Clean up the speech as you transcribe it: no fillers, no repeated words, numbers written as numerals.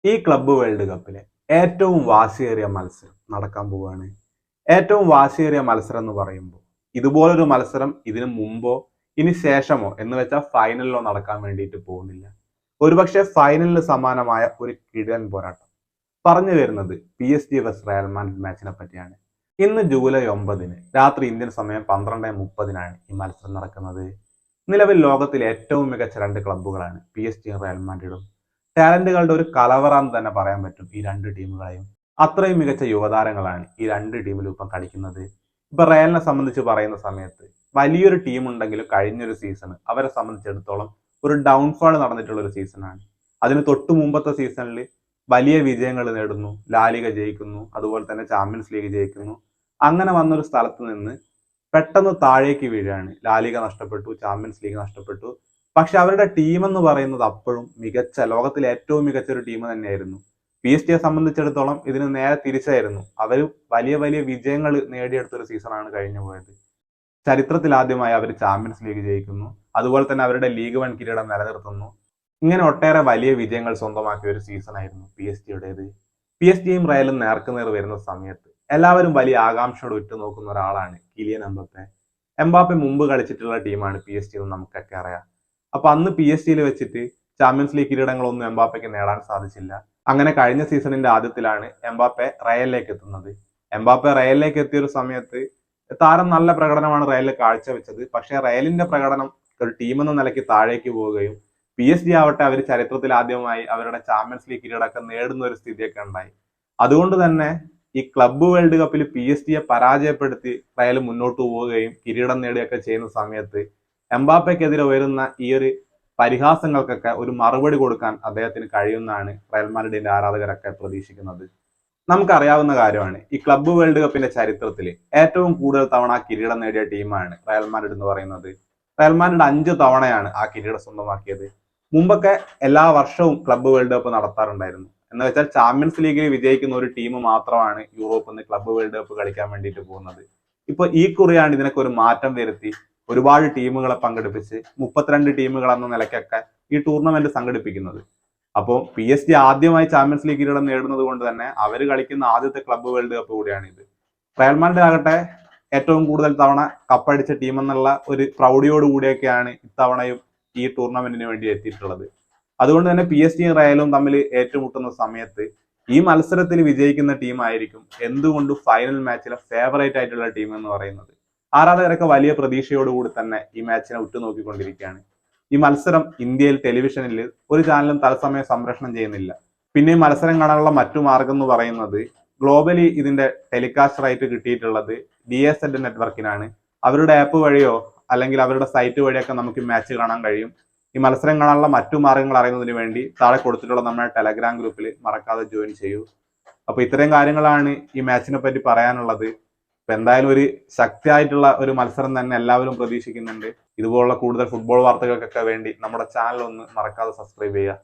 ഈ club world കപ്പിലെ ഏറ്റവും വാശിയേറിയ മത്സരം നടക്കാൻ പോവുകയാണ്. ഏറ്റവും വാശിയേറിയ മത്സരം എന്ന് പറയുമ്പോൾ ഇതുപോലൊരു മത്സരം ഇതിനു മുമ്പോ ഇനി ശേഷമോ എന്ന് വെച്ചാൽ ഫൈനലിലോ നടക്കാൻ വേണ്ടിയിട്ട് പോകുന്നില്ല. ഒരുപക്ഷെ ഫൈനലിന് സമാനമായ ഒരു കിടിലൻ പോരാട്ടം. പറഞ്ഞു വരുന്നത് PSG vs റയൽ മാഡ്രിഡ് മാച്ചിനെ പറ്റിയാണ്. ഇന്ന് ജൂലൈ 9 രാത്രി ഇന്ത്യൻ സമയം 12:30 ഈ മത്സരം നടക്കുന്നത്. നിലവിൽ ലോകത്തിലെ ഏറ്റവും മികച്ച രണ്ട് ക്ലബ്ബുകളാണ് PSG റയൽ മാഡ്രിഡും. ടാലന്റുകളുടെ ഒരു കലവറാന്ന് തന്നെ പറയാൻ പറ്റും ഈ രണ്ട് ടീമുകളെയും. അത്രയും മികച്ച യുവതാരങ്ങളാണ് ഈ രണ്ട് ടീമിലും ഇപ്പം കളിക്കുന്നത്. ഇപ്പൊ റയലിനെ സംബന്ധിച്ച് പറയുന്ന സമയത്ത് വലിയൊരു ടീം ഉണ്ടെങ്കിലും കഴിഞ്ഞൊരു സീസൺ അവരെ സംബന്ധിച്ചിടത്തോളം ഒരു ഡൗൺഫാൾ നടന്നിട്ടുള്ള ഒരു സീസണാണ്. അതിന് തൊട്ടു മുമ്പത്തെ സീസണിൽ വലിയ വിജയങ്ങൾ നേടുന്നു, ലാലിഗ ജയിക്കുന്നു, അതുപോലെ തന്നെ ചാമ്പ്യൻസ് ലീഗ് ജയിക്കുന്നു. അങ്ങനെ വന്നൊരു സ്ഥലത്ത് നിന്ന് പെട്ടെന്ന് താഴേക്ക് വീഴാണ്. ലാലിഗ നഷ്ടപ്പെട്ടു, ചാമ്പ്യൻസ് ലീഗ് നഷ്ടപ്പെട്ടു. പക്ഷെ അവരുടെ ടീം എന്ന് പറയുന്നത് അപ്പോഴും മികച്ച, ലോകത്തിലെ ഏറ്റവും മികച്ച ഒരു ടീം തന്നെയായിരുന്നു. PSG സംബന്ധിച്ചിടത്തോളം ഇതിന് നേരെ തിരിച്ചായിരുന്നു. അവർ വലിയ വലിയ വിജയങ്ങൾ നേടിയെടുത്ത ഒരു സീസണാണ് കഴിഞ്ഞു പോയത്. ചരിത്രത്തിൽ ആദ്യമായി അവർ ചാമ്പ്യൻസ് ലീഗ് ജയിക്കുന്നു, അതുപോലെ തന്നെ അവരുടെ ലീഗ് 1 കിരീടം നിലനിർത്തുന്നു. ഇങ്ങനെ ഒട്ടേറെ വലിയ വിജയങ്ങൾ സ്വന്തമാക്കിയ ഒരു സീസണായിരുന്നു PSG-യുടേത്. PSG-യും റയലും നേർക്കുനേർ വരുന്ന സമയത്ത് എല്ലാവരും വലിയ ആകാംക്ഷയോടെ ഉറ്റുനോക്കുന്ന ഒരാളാണ് കിലിയൻ എംബാപ്പെ. എംബാപ്പെ മുമ്പ് കളിച്ചിട്ടുള്ള ടീമാണ് PSG എന്ന് നമുക്കൊക്കെ അറിയാം. അപ്പൊ അന്ന് PSG-യിൽ വെച്ചിട്ട് ചാമ്പ്യൻസ് ലീഗ് കിരീടങ്ങളൊന്നും എംബാപ്പയ്ക്ക് നേടാൻ സാധിച്ചില്ല. അങ്ങനെ കഴിഞ്ഞ സീസണിന്റെ ആദ്യത്തിലാണ് എംബാപ്പെ റയലിലേക്ക് എത്തുന്നത്. എംബാപ്പെ റയലിലേക്ക് എത്തിയ ഒരു സമയത്ത് താരം നല്ല പ്രകടനമാണ് റയലിൽ കാഴ്ചവെച്ചത്. പക്ഷേ റയലിന്റെ പ്രകടനം ഒരു ടീം എന്ന നിലയ്ക്ക് താഴേക്ക് പോവുകയും PSG ആവട്ടെ അവർ ചരിത്രത്തിൽ ആദ്യമായി അവരുടെ ചാമ്പ്യൻസ് ലീഗ് കിരീടമൊക്കെ നേടുന്ന ഒരു സ്ഥിതിയൊക്കെ ഉണ്ടായി. അതുകൊണ്ട് തന്നെ ഈ ക്ലബ്ബ് വേൾഡ് കപ്പിൽ PSG-യെ പരാജയപ്പെടുത്തി റയൽ മുന്നോട്ട് പോവുകയും കിരീടം നേടുകയൊക്കെ ചെയ്യുന്ന സമയത്ത് എംബാപ്പയ്ക്കെതിരെ വരുന്ന ഈ ഒരു പരിഹാസങ്ങൾക്കൊക്കെ ഒരു മറുപടി കൊടുക്കാൻ അദ്ദേഹത്തിന് കഴിയുമെന്നാണ് റയൽ മാഡ്രിഡിന്റെ ആരാധകരൊക്കെ പ്രതീക്ഷിക്കുന്നത്. നമുക്കറിയാവുന്ന കാര്യമാണ്, ഈ ക്ലബ്ബ് വേൾഡ് കപ്പിന്റെ ചരിത്രത്തിൽ ഏറ്റവും കൂടുതൽ തവണ കിരീടം നേടിയ ടീമാണ് റയൽ മാഡ്രിഡ് എന്ന് പറയുന്നത്. റയൽ മാഡ്രിഡ് 5 തവണയാണ് ആ കിരീടം സ്വന്തമാക്കിയത്. മുമ്പൊക്കെ എല്ലാ വർഷവും ക്ലബ്ബ് വേൾഡ് കപ്പ് നടത്താറുണ്ടായിരുന്നു. എന്ന് വെച്ചാൽ ചാമ്പ്യൻസ് ലീഗിൽ വിജയിക്കുന്ന ഒരു ടീം മാത്രമാണ് യൂറോപ്പിൽ നിന്ന് ക്ലബ്ബ് വേൾഡ് കപ്പ് കളിക്കാൻ വേണ്ടിയിട്ട് പോകുന്നത്. ഇപ്പൊ ഈ കുറിയാണ് ഇതിനൊക്കെ ഒരു മാറ്റം വരുത്തി ഒരുപാട് ടീമുകളെ പങ്കെടുപ്പിച്ച് 32 ടീമുകൾ എന്ന നിലയ്ക്കൊക്കെ ഈ ടൂർണമെന്റ് സംഘടിപ്പിക്കുന്നത്. അപ്പോൾ PSG ആദ്യമായി ചാമ്പ്യൻസ് ലീഗ് കിരീടം നേടുന്നത് കൊണ്ട് തന്നെ അവർ കളിക്കുന്ന ആദ്യത്തെ ക്ലബ്ബ് വേൾഡ് കപ്പ് കൂടിയാണ് ഇത്. റയൽ മാഡ്രിഡ് ആകട്ടെ ഏറ്റവും കൂടുതൽ തവണ കപ്പടിച്ച ടീം എന്നുള്ള ഒരു പ്രൗഢിയോട് കൂടിയൊക്കെയാണ് ഇത്തവണയും ഈ ടൂർണമെന്റിന് വേണ്ടി എത്തിയിട്ടുള്ളത്. അതുകൊണ്ട് തന്നെ PSG-യും റയലും തമ്മിൽ ഏറ്റുമുട്ടുന്ന സമയത്ത് ഈ മത്സരത്തിൽ വിജയിക്കുന്ന ടീം ആയിരിക്കും എന്തുകൊണ്ടും ഫൈനൽ മാച്ചിലെ ഫേവറേറ്റ് ആയിട്ടുള്ള ടീം എന്ന് പറയുന്നത്. ആരാധകരൊക്കെ വലിയ പ്രതീക്ഷയോടുകൂടി തന്നെ ഈ മാച്ചിനെ ഉറ്റുനോക്കിക്കൊണ്ടിരിക്കുകയാണ്. ഈ മത്സരം ഇന്ത്യയിൽ ടെലിവിഷനിൽ ഒരു ചാനലും തത്സമയം സംപ്രേഷണം ചെയ്യുന്നില്ല. പിന്നെ ഈ മത്സരം കാണാനുള്ള മറ്റു മാർഗം എന്ന് പറയുന്നത് ഗ്ലോബലി ഇതിന്റെ ടെലികാസ്റ്റ് റൈറ്റ് കിട്ടിയിട്ടുള്ളത് DAZ നെറ്റ്വർക്കിനാണ്. അവരുടെ ആപ്പ് വഴിയോ അല്ലെങ്കിൽ അവരുടെ സൈറ്റ് വഴിയൊക്കെ നമുക്ക് ഈ മാച്ച് കാണാൻ കഴിയും. ഈ മത്സരം കാണാനുള്ള മറ്റു മാർഗങ്ങൾ അറിയുന്നതിന് വേണ്ടി താഴെ കൊടുത്തിട്ടുള്ള നമ്മുടെ ടെലഗ്രാം ഗ്രൂപ്പിൽ മറക്കാതെ ജോയിൻ ചെയ്യൂ. അപ്പൊ ഇത്രയും കാര്യങ്ങളാണ് ഈ മാച്ചിനെ പറ്റി പറയാനുള്ളത്. ഇപ്പൊ എന്തായാലും ഒരു ശക്തിയായിട്ടുള്ള ഒരു മത്സരം തന്നെ എല്ലാവരും പ്രതീക്ഷിക്കുന്നുണ്ട്. ഇതുപോലുള്ള കൂടുതൽ ഫുട്ബോൾ വാർത്തകൾക്കൊക്കെ വേണ്ടി നമ്മുടെ ചാനൽ ഒന്ന് മറക്കാതെ സബ്സ്ക്രൈബ് ചെയ്യുക.